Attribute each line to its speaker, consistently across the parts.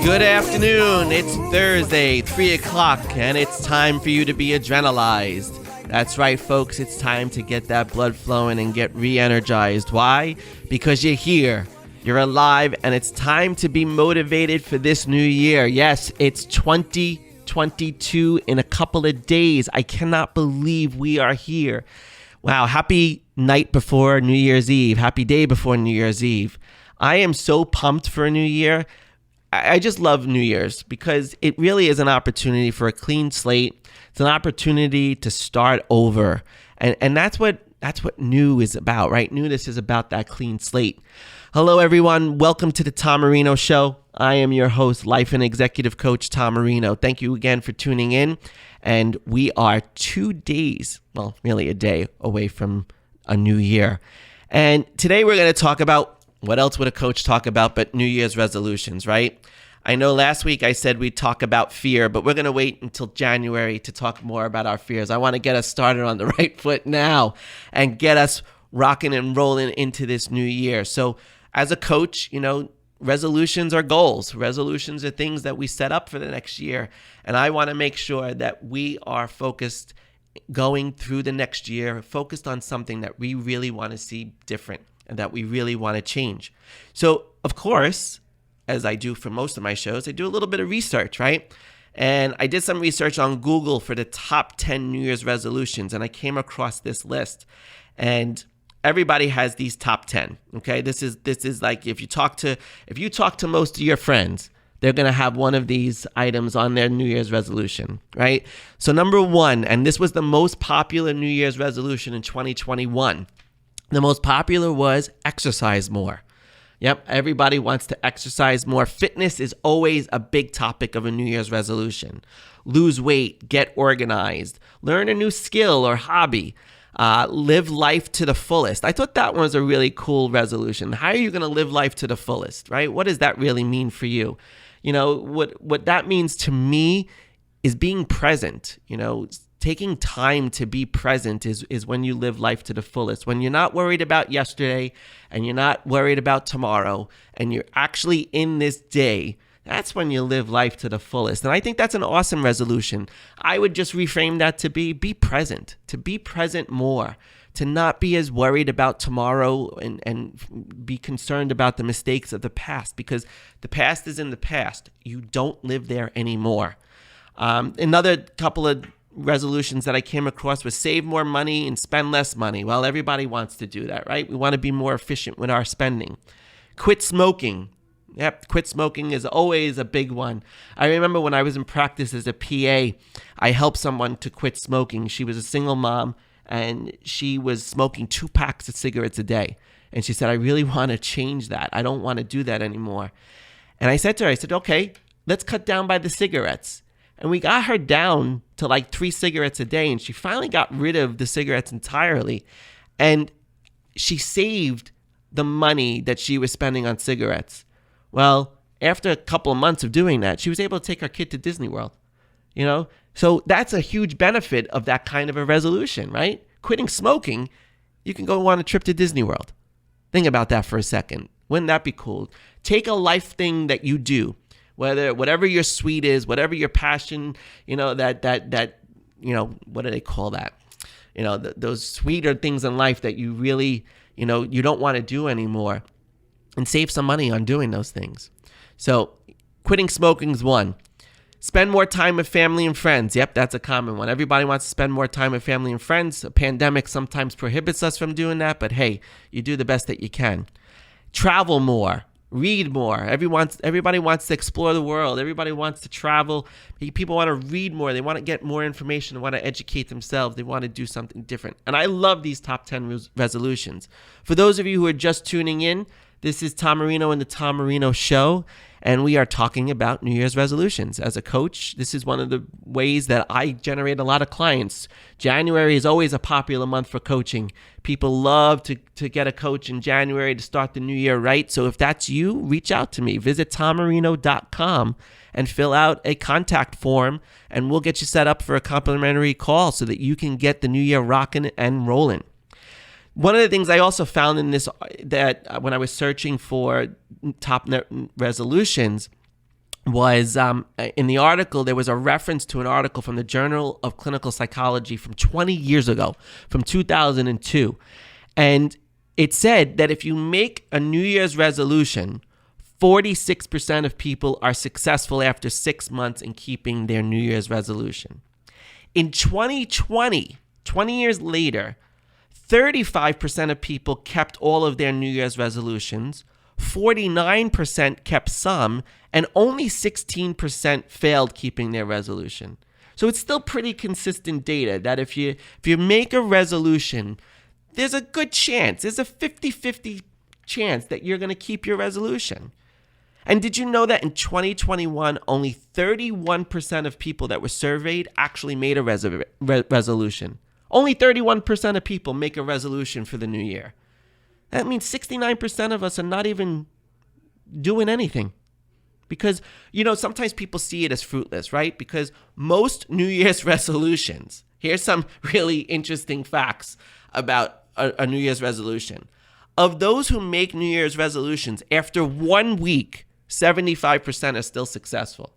Speaker 1: Good afternoon. It's Thursday, 3 o'clock, and it's time for you to be adrenalized. That's right, folks. It's time to get that blood flowing and get re-energized. Why? Because you're here. You're alive, and it's time to be motivated for this new year. Yes, it's 2022 in a couple of days. I cannot believe we are here. Wow, happy night before New Year's Eve. Happy day before New Year's Eve. I am so pumped for a new year. I just love New Year's because it really is an opportunity for a clean slate. It's an opportunity to start over. And that's what new is about, right? Newness is about that clean slate. Hello, everyone. Welcome to the Tom Marino Show. I am your host, life and executive coach, Tom Marino. Thank you again for tuning in. And we are 2 days, well, really a day away from a new year. And today we're going to talk about what else would a coach talk about but New Year's resolutions, right? I know last week I said we'd talk about fear, but we're going to wait until January to talk more about our fears. I want to get us started on the right foot now and get us rocking and rolling into this new year. So as a coach, resolutions are goals. Resolutions are things that we set up for the next year. And I want to make sure that we are focused going through the next year, focused on something that we really want to see different and that we really want to change. So, of course, as I do for most of my shows, I do a little bit of research, right? And I did some research on Google for the top 10 New Year's resolutions, and I came across this list. And everybody has these top 10, okay? This is like if you talk to most of your friends, they're going to have one of these items on their New Year's resolution, right? So number one, and this was the most popular New Year's resolution in 2021, the most popular was exercise more. Yep, everybody wants to exercise more. Fitness is always a big topic of a New Year's resolution. Lose weight, get organized, learn a new skill or hobby, live life to the fullest. I thought that one was a really cool resolution. How are you going to live life to the fullest, right? What does that really mean for you? What that means to me is being present, taking time to be present is when you live life to the fullest. When you're not worried about yesterday and you're not worried about tomorrow and you're actually in this day, that's when you live life to the fullest. And I think that's an awesome resolution. I would just reframe that to be present, to be present more, to not be as worried about tomorrow and be concerned about the mistakes of the past, because the past is in the past. You don't live there anymore. Another couple of resolutions that I came across was save more money and spend less money. Well, everybody wants to do that, right? We want to be more efficient with our spending. Quit smoking. Yep, quit smoking is always a big one. I remember when I was in practice as a PA, I helped someone to quit smoking. She was a single mom and she was smoking 2 packs of cigarettes a day. And she said, I really want to change that. I don't want to do that anymore. And I said to her, okay, let's cut down by the cigarettes. And we got her down to like 3 cigarettes a day. And she finally got rid of the cigarettes entirely. And she saved the money that she was spending on cigarettes. Well, after a couple of months of doing that, she was able to take her kid to Disney World. So that's a huge benefit of that kind of a resolution, right? Quitting smoking, you can go on a trip to Disney World. Think about that for a second. Wouldn't that be cool? Take a life thing that you do. Whatever your sweet is, whatever your passion, what do they call that? Those sweeter things in life that you really, you don't want to do anymore, and save some money on doing those things. So quitting smoking is one. Spend more time with family and friends. Yep, that's a common one. Everybody wants to spend more time with family and friends. A pandemic sometimes prohibits us from doing that, but hey, you do the best that you can. Travel more. Read more. Everybody wants to explore the world. Everybody wants to travel. People want to read more. They want to get more information. They want to educate themselves. They want to do something different. And I love these top 10 resolutions. For those of you who are just tuning in, this is Tom Marino and the Tom Marino Show, and we are talking about New Year's resolutions. As a coach, this is one of the ways that I generate a lot of clients. January is always a popular month for coaching. People love to get a coach in January to start the new year right. So if that's you, reach out to me. Visit tommarino.com and fill out a contact form, and we'll get you set up for a complimentary call so that you can get the new year rocking and rolling. One of the things I also found in this, that when I was searching for top resolutions, was in the article, there was a reference to an article from the Journal of Clinical Psychology from 20 years ago, from 2002. And it said that if you make a New Year's resolution, 46% of people are successful after 6 months in keeping their New Year's resolution. In 2020, 20 years later, 35% of people kept all of their New Year's resolutions, 49% kept some, and only 16% failed keeping their resolution. So it's still pretty consistent data that if you make a resolution, there's a good chance, there's a 50-50 chance that you're going to keep your resolution. And did you know that in 2021, only 31% of people that were surveyed actually made a resolution? Only 31% of people make a resolution for the new year. That means 69% of us are not even doing anything. Because, sometimes people see it as fruitless, right? Because most New Year's resolutions, here's some really interesting facts about a New Year's resolution. Of those who make New Year's resolutions, after 1 week, 75% are still successful.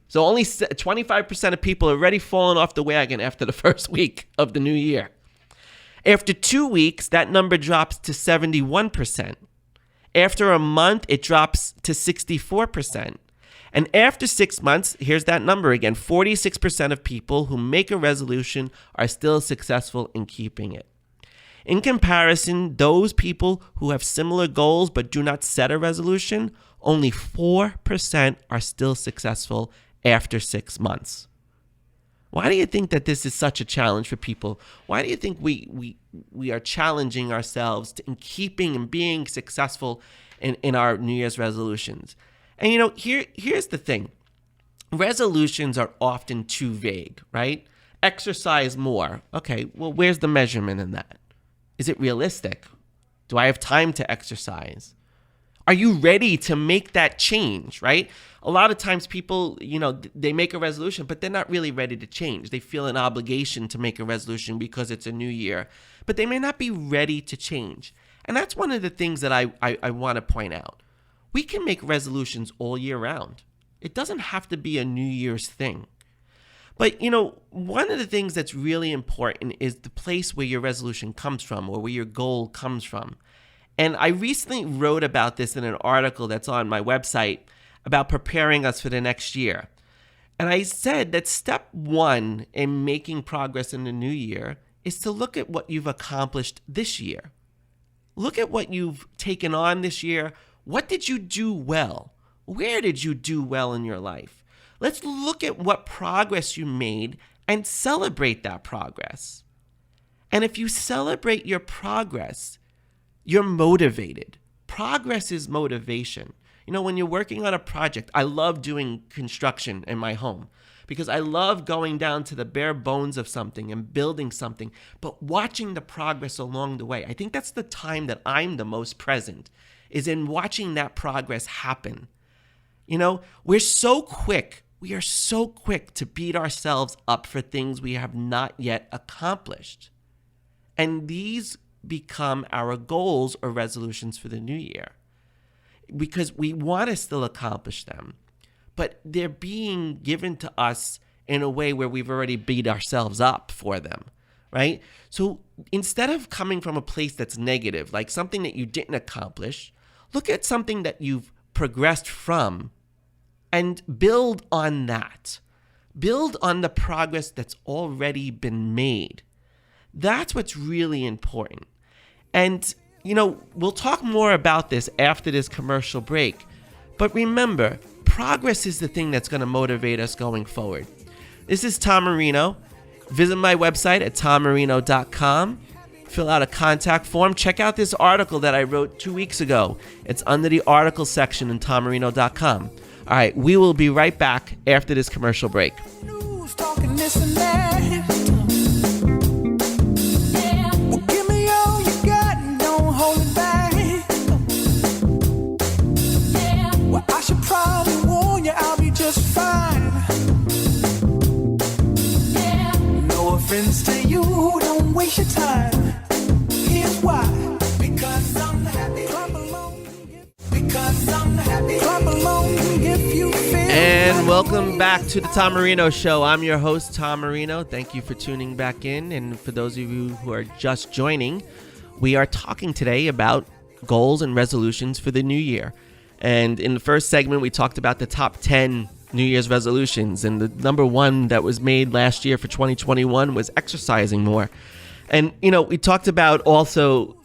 Speaker 1: So only 25% of people are already falling off the wagon after the first week of the new year. After 2 weeks, that number drops to 71%. After a month, it drops to 64%. And after 6 months, here's that number again, 46% of people who make a resolution are still successful in keeping it. In comparison, those people who have similar goals but do not set a resolution, only 4% are still successful after 6 months. Why do you think that this is such a challenge for people? Why do you think we are challenging ourselves in keeping and being successful in our New Year's resolutions? And here's the thing. Resolutions are often too vague, right? Exercise more. Okay, well, where's the measurement in that? Is it realistic? Do I have time to exercise? Are you ready to make that change, right? A lot of times people, they make a resolution, but they're not really ready to change. They feel an obligation to make a resolution because it's a new year, but they may not be ready to change. And that's one of the things that I want to point out. We can make resolutions all year round. It doesn't have to be a New Year's thing. But, one of the things that's really important is the place where your resolution comes from or where your goal comes from. And I recently wrote about this in an article that's on my website about preparing us for the next year. And I said that step one in making progress in the new year is to look at what you've accomplished this year. Look at what you've taken on this year. What did you do well? Where did you do well in your life? Let's look at what progress you made and celebrate that progress. And if you celebrate your progress, you're motivated. Progress is motivation. When you're working on a project, I love doing construction in my home because I love going down to the bare bones of something and building something, but watching the progress along the way. I think that's the time that I'm the most present, is in watching that progress happen. We are so quick to beat ourselves up for things we have not yet accomplished. And these become our goals or resolutions for the new year because we want to still accomplish them, but they're being given to us in a way where we've already beat ourselves up for them, right? So instead of coming from a place that's negative, like something that you didn't accomplish, look at something that you've progressed from and build on that. Build on the progress that's already been made. That's what's really important. And, we'll talk more about this after this commercial break. But remember, progress is the thing that's going to motivate us going forward. This is Tom Marino. Visit my website at tommarino.com. Fill out a contact form. Check out this article that I wrote 2 weeks ago. It's under the article section in tommarino.com. All right, we will be right back after this commercial break.
Speaker 2: Friends to you, don't waste your time. Here's
Speaker 1: Welcome back to the Tom Marino Show. I'm your host, Tom Marino. Thank you for tuning back in. And for those of you who are just joining, we are talking today about goals and resolutions for the new year. And in the first segment, we talked about the top 10 New Year's resolutions. And the number one that was made last year for 2021 was exercising more. And, we talked about also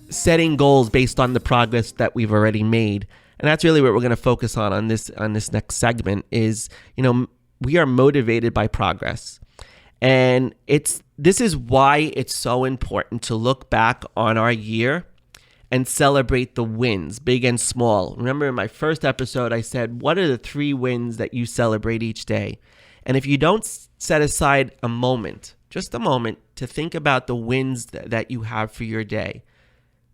Speaker 1: setting goals based on the progress that we've already made. And that's really what we're going to focus on this next segment is, we are motivated by progress. And this is why it's so important to look back on our year and celebrate the wins, big and small. Remember in my first episode, I said, what are the 3 wins that you celebrate each day? And if you don't set aside a moment, just a moment, to think about the wins that you have for your day,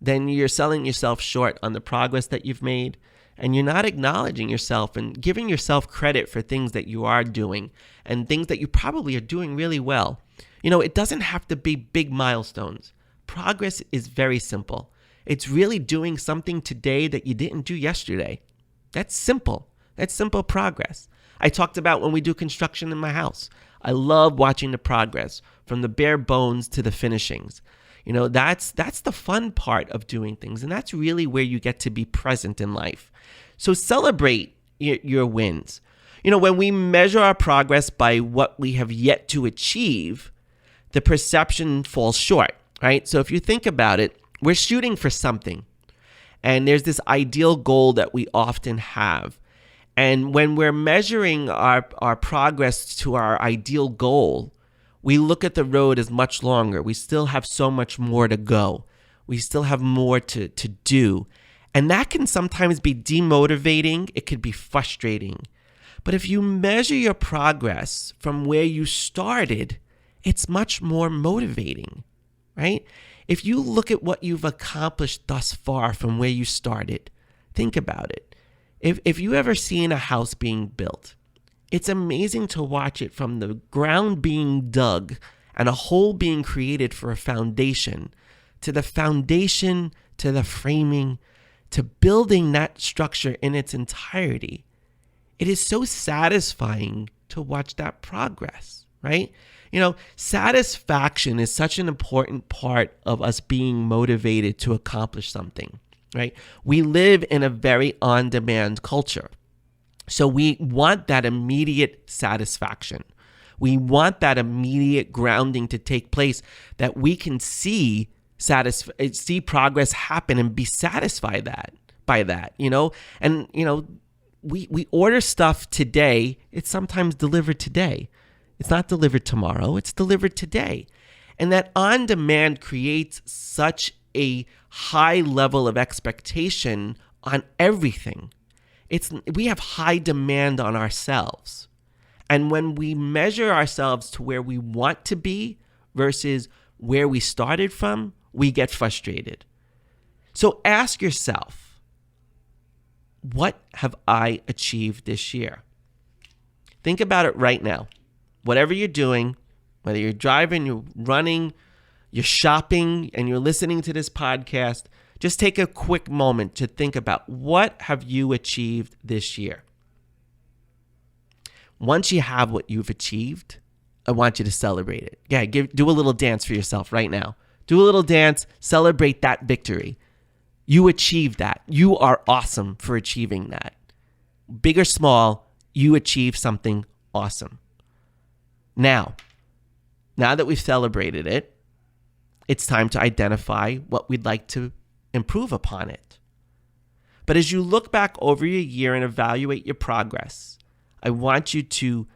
Speaker 1: then you're selling yourself short on the progress that you've made, and you're not acknowledging yourself and giving yourself credit for things that you are doing and things that you probably are doing really well. It doesn't have to be big milestones. Progress is very simple. It's really doing something today that you didn't do yesterday. That's simple. That's simple progress. I talked about when we do construction in my house. I love watching the progress from the bare bones to the finishings. That's the fun part of doing things, and that's really where you get to be present in life. So celebrate your wins. When we measure our progress by what we have yet to achieve, the perception falls short, right? So if you think about it, we're shooting for something, and there's this ideal goal that we often have. And when we're measuring our progress to our ideal goal, we look at the road as much longer. We still have so much more to go. We still have more to do. And that can sometimes be demotivating. It could be frustrating. But if you measure your progress from where you started, it's much more motivating, right? If you look at what you've accomplished thus far from where you started, think about it. If you ever seen a house being built, it's amazing to watch it from the ground being dug and a hole being created for a foundation, to the framing, to building that structure in its entirety. It is so satisfying to watch that progress, right? Satisfaction is such an important part of us being motivated to accomplish something, right? We live in a very on-demand culture. So we want that immediate satisfaction. We want that immediate grounding to take place that we can see progress happen and be satisfied by that, And, we order stuff today. It's sometimes delivered today. It's not delivered tomorrow. It's delivered today. And that on-demand creates such a high level of expectation on everything. We have high demand on ourselves. And when we measure ourselves to where we want to be versus where we started from, we get frustrated. So ask yourself, what have I achieved this year? Think about it right now. Whatever you're doing, whether you're driving, you're running, you're shopping, and you're listening to this podcast, just take a quick moment to think about what have you achieved this year. Once you have what you've achieved, I want you to celebrate it. Yeah, do a little dance for yourself right now. Do a little dance, celebrate that victory. You achieved that. You are awesome for achieving that. Big or small, you achieved something awesome. Now that we've celebrated it, it's time to identify what we'd like to improve upon it. But as you look back over your year and evaluate your progress, I want you to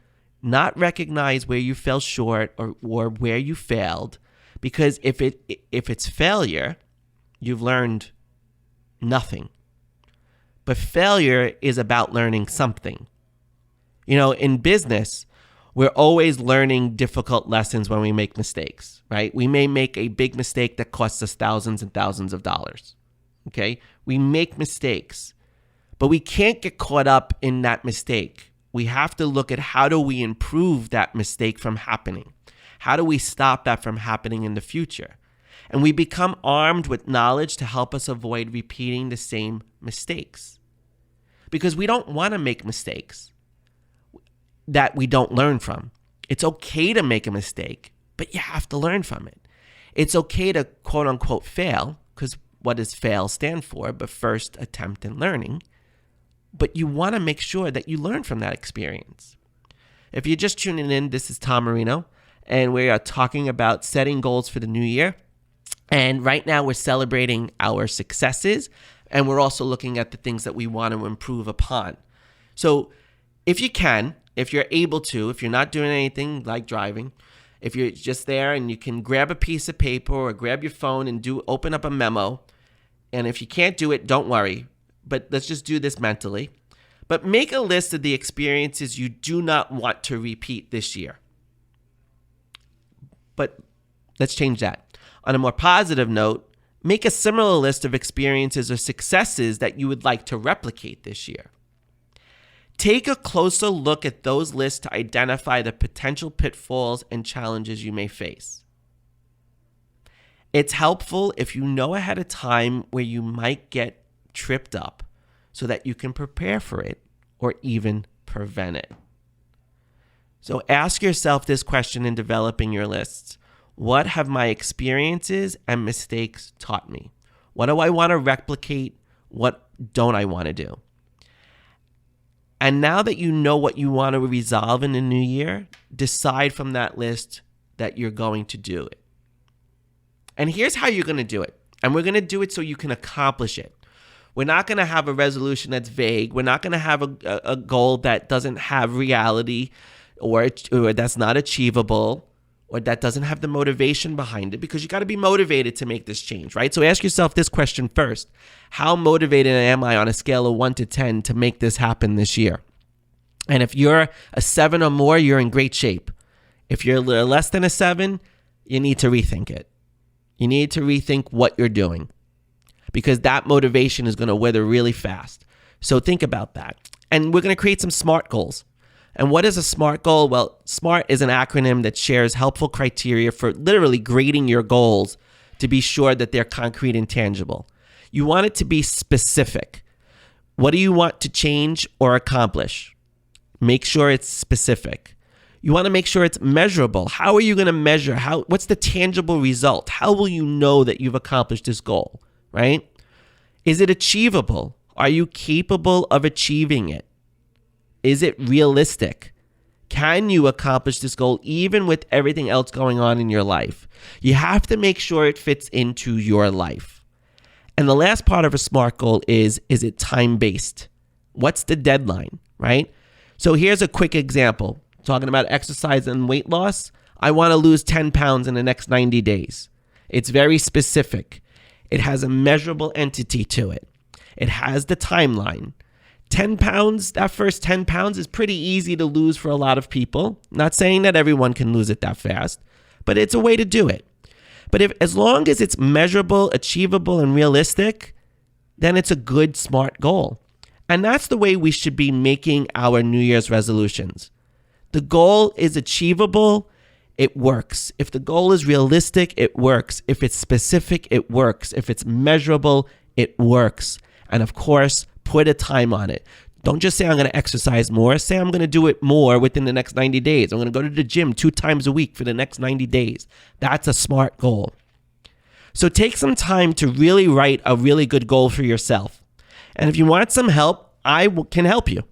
Speaker 1: not recognize where you fell short or where you failed, because if it's failure, you've learned nothing. But failure is about learning something. In business, we're always learning difficult lessons when we make mistakes, right? We may make a big mistake that costs us thousands and thousands of dollars, okay? We make mistakes, but we can't get caught up in that mistake. We have to look at how do we improve that mistake from happening? How do we stop that from happening in the future? And we become armed with knowledge to help us avoid repeating the same mistakes. Because we don't want to make mistakes. that we don't learn from. It's okay to make a mistake, but you have to learn from it. It's okay to quote unquote fail, because what does fail stand for? But first attempt in learning. But you want to make sure that you learn from that experience. If you're just tuning in, this is Tom Marino, and we are talking about setting goals for the new year. And right now we're celebrating our successes, and we're also looking at the things that we want to improve upon. So if you can, if you're able to, if you're not doing anything like driving, if you're just there and you can grab a piece of paper or grab your phone and open up a memo. And if you can't do it, don't worry. But let's just do this mentally. But make a list of the experiences you do not want to repeat this year. But let's change that. On a more positive note, make a similar list of experiences or successes that you would like to replicate this year. Take a closer look at those lists to identify the potential pitfalls and challenges you may face. It's helpful if you know ahead of time where you might get tripped up so that you can prepare for it or even prevent it. So ask yourself this question in developing your lists. What have my experiences and mistakes taught me? What do I want to replicate? What don't I want to do? And now that you know what you want to resolve in the new year, decide from that list that you're going to do it. And here's how you're going to do it. And we're going to do it so you can accomplish it. We're not going to have a resolution that's vague. We're not going to have a goal that doesn't have reality or that's not achievable or that doesn't have the motivation behind it, because you got to be motivated to make this change, right? So ask yourself this question first. How motivated am I on a scale of 1 to 10 to make this happen this year? And if you're a 7 or more, you're in great shape. If you're less than a 7, you need to rethink it. You need to rethink what you're doing, because that motivation is going to wither really fast. So think about that. And we're going to create some SMART goals. And what is a SMART goal? Well, SMART is an acronym that shares helpful criteria for literally grading your goals to be sure that they're concrete and tangible. You want it to be specific. What do you want to change or accomplish? Make sure it's specific. You want to make sure it's measurable. How are you going to measure? What's the tangible result? How will you know that you've accomplished this goal, right? Is it achievable? Are you capable of achieving it? Is it realistic? Can you accomplish this goal even with everything else going on in your life? You have to make sure it fits into your life. And the last part of a SMART goal is it time-based? What's the deadline, right? So here's a quick example. Talking about exercise and weight loss, I want to lose 10 pounds in the next 90 days. It's very specific. It has a measurable entity to it. It has the timeline. 10 pounds, that first 10 pounds is pretty easy to lose for a lot of people. Not saying that everyone can lose it that fast, but it's a way to do it. But as long as it's measurable, achievable, and realistic, then it's a good, SMART goal. And that's the way we should be making our New Year's resolutions. The goal is achievable, it works. If the goal is realistic, it works. If it's specific, it works. If it's measurable, it works. And of course, put a time on it. Don't just say I'm going to exercise more. Say I'm going to do it more within the next 90 days. I'm going to go to the gym 2 times a week for the next 90 days. That's a SMART goal. So take some time to really write a really good goal for yourself. And if you want some help, I can help you.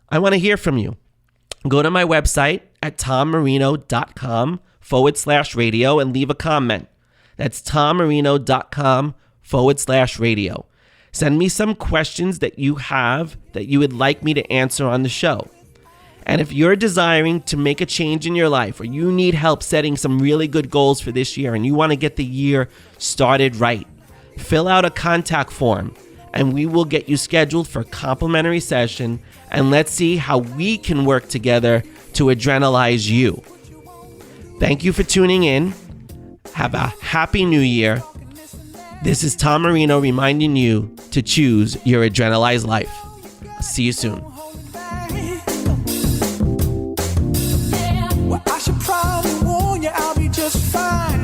Speaker 1: I want to hear from you. Go to my website at tommarino.com/radio and leave a comment. That's tommarino.com/radio. Send me some questions that you have that you would like me to answer on the show. And if you're desiring to make a change in your life, or you need help setting some really good goals for this year and you want to get the year started right, fill out a contact form and we will get you scheduled for a complimentary session, and let's see how we can work together to adrenalize you. Thank you for tuning in. Have a happy new year. This is Tom Marino reminding you to choose your adrenalized life. I'll see you soon.
Speaker 2: Well, I should probably warn you, I'll be just fine.